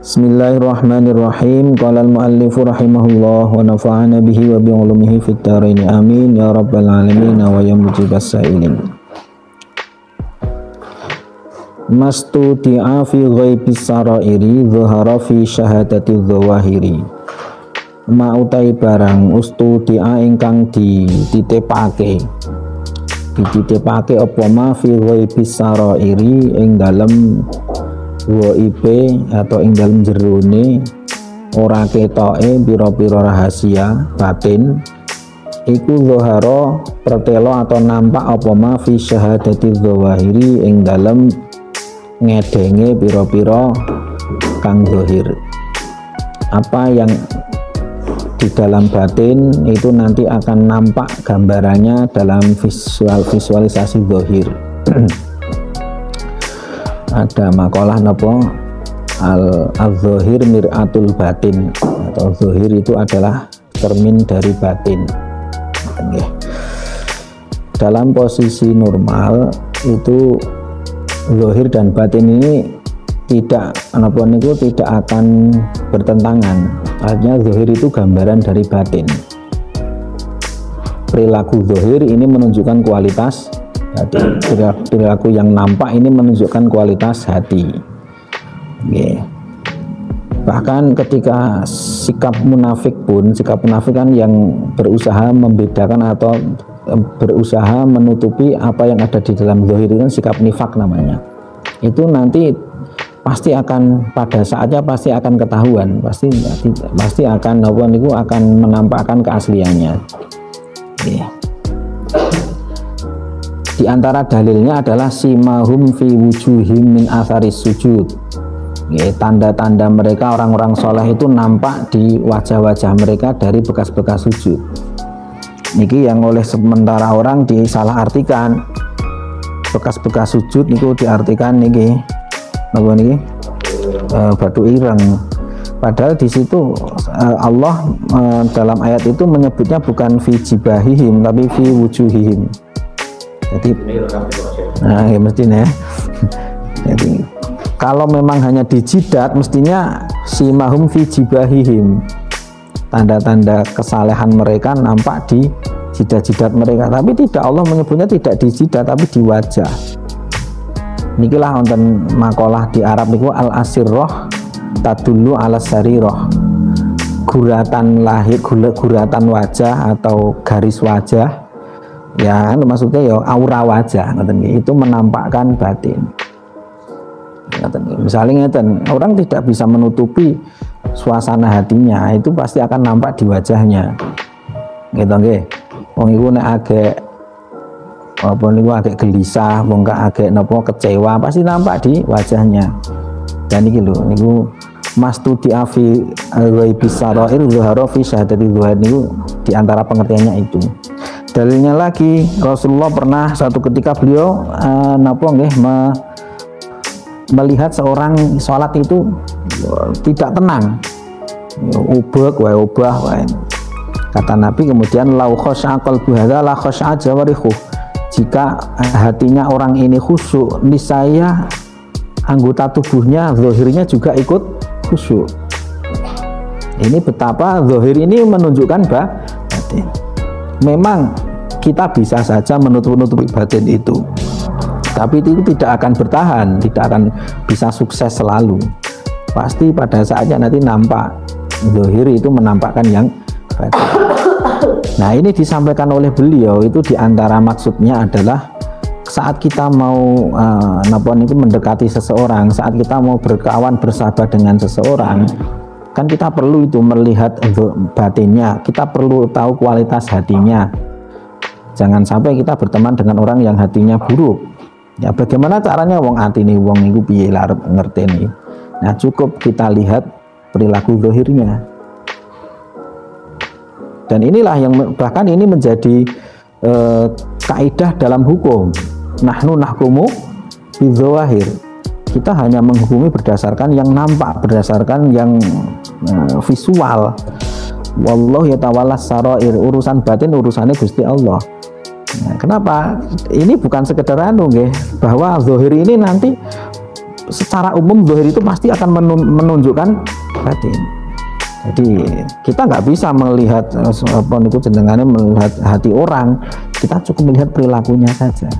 Bismillahirrahmanirrahim. Qala al-muallifu rahimahullah wa nafa'ana bihi wa bi ulumihi fid dharain amin ya rabbal alamin wa ya mujibas sa'ilin. Mastudi'a fi ghaibis sarairi dhahara fi syahadati dhawahiri. Mautai barang ustudi'a ingkang dititipake apa ma fi ghaibis sarairi ing dalem WIP atau ing dalem jerone ora ketoke pira-pira rahasia batin iku zahara pertelo atau nampak apa ma fi syahadati dzawahiri ing dalem ngedenge pira-pira kang zahir. Apa yang di dalam batin itu nanti akan nampak gambarannya dalam visualisasi zahir. Ada makalah napa al-zahir mir'atul batin, atau zahir itu adalah cermin dari batin. Okay. Dalam posisi normal itu zahir dan batin ini tidak akan bertentangan. Artinya zahir itu gambaran dari batin. Perilaku zahir ini menunjukkan kualitas hati. Perilaku yang nampak ini menunjukkan kualitas hati. Okay. Bahkan ketika sikap munafik kan yang berusaha membedakan atau berusaha menutupi apa yang ada di dalam zahir itu kan sikap nifak namanya. Itu nanti pasti akan pada saatnya pasti akan ketahuan, pasti akan menampakkan keasliannya. Okay. Di antara dalilnya adalah simahum fi wujuhim min atharis sujud. Tanda-tanda mereka orang-orang soleh itu nampak di wajah-wajah mereka dari bekas-bekas sujud. Niki yang oleh sementara orang disalah artikan. Bekas-bekas sujud niku diartikan niki napa niki? Batu ireng. Padahal di situ Allah dalam ayat itu menyebutnya bukan fi jibahihim tapi fi wujuhihim. Jadi, ya mestinya. Jadi, kalau memang hanya di jidat, mestinya simahum fi jibahihim. Tanda-tanda kesalehan mereka nampak di jidat-jidat mereka. Tapi tidak, Allah menyebutnya tidak di jidat, tapi di wajah. Nikilah wonten makalah di Arab niku al-asirroh tadullu ala sariroh. Guratan lahir, guratan wajah atau garis wajah. Ya, maksudnya ya aura wajah, itu menampakkan batin. Misalnya orang tidak bisa menutupi suasana hatinya, itu pasti akan nampak di wajahnya. Gitu nggih. Wong iku nek agak gelisah, wong agak kecewa, pasti nampak di wajahnya. Dan iki lho, niku mastudi'a fi ghaibis sarair zuhara fi syahadati zuhar niku di antara pengertiannya itu. Dalilnya lagi, Rasulullah pernah suatu ketika beliau melihat seorang sholat itu tidak tenang, ubah. Kata Nabi kemudian lau khasha'a qalbu hadza la khasha'a jawarihu. Jika hatinya orang ini khusyuk, niscaya anggota tubuhnya, zahirnya juga ikut khusyuk. Ini betapa zahir ini menunjukkan batin. Memang kita bisa saja menutupi batin itu, tapi itu tidak akan bertahan, tidak akan bisa sukses selalu. Pasti pada saatnya nanti nampak zahir itu menampakkan yang batin. Nah, ini disampaikan oleh beliau itu diantara maksudnya adalah saat kita mau mendekati seseorang, saat kita mau berkawan bersahabat dengan seseorang, kan kita perlu itu melihat batinnya, kita perlu tahu kualitas hatinya. Jangan sampai kita berteman dengan orang yang hatinya buruk. Ya, bagaimana caranya wong atine wong niku piye arep ngerteni. Nah, cukup kita lihat perilaku zahirnya. Dan inilah yang bahkan ini menjadi kaidah dalam hukum. Nahnu nahkumu bidzawahir. Kita hanya menghukumi berdasarkan yang nampak, berdasarkan yang visual. Wallahu yatawalla sarair. Urusan batin urusannya Gusti Allah. Nah, kenapa? Ini bukan sekedar bahwa zahir ini nanti secara umum zahir itu pasti akan menunjukkan batin. Jadi kita nggak bisa melihat apa itu jenengannya melihat hati orang, kita cukup melihat perilakunya saja.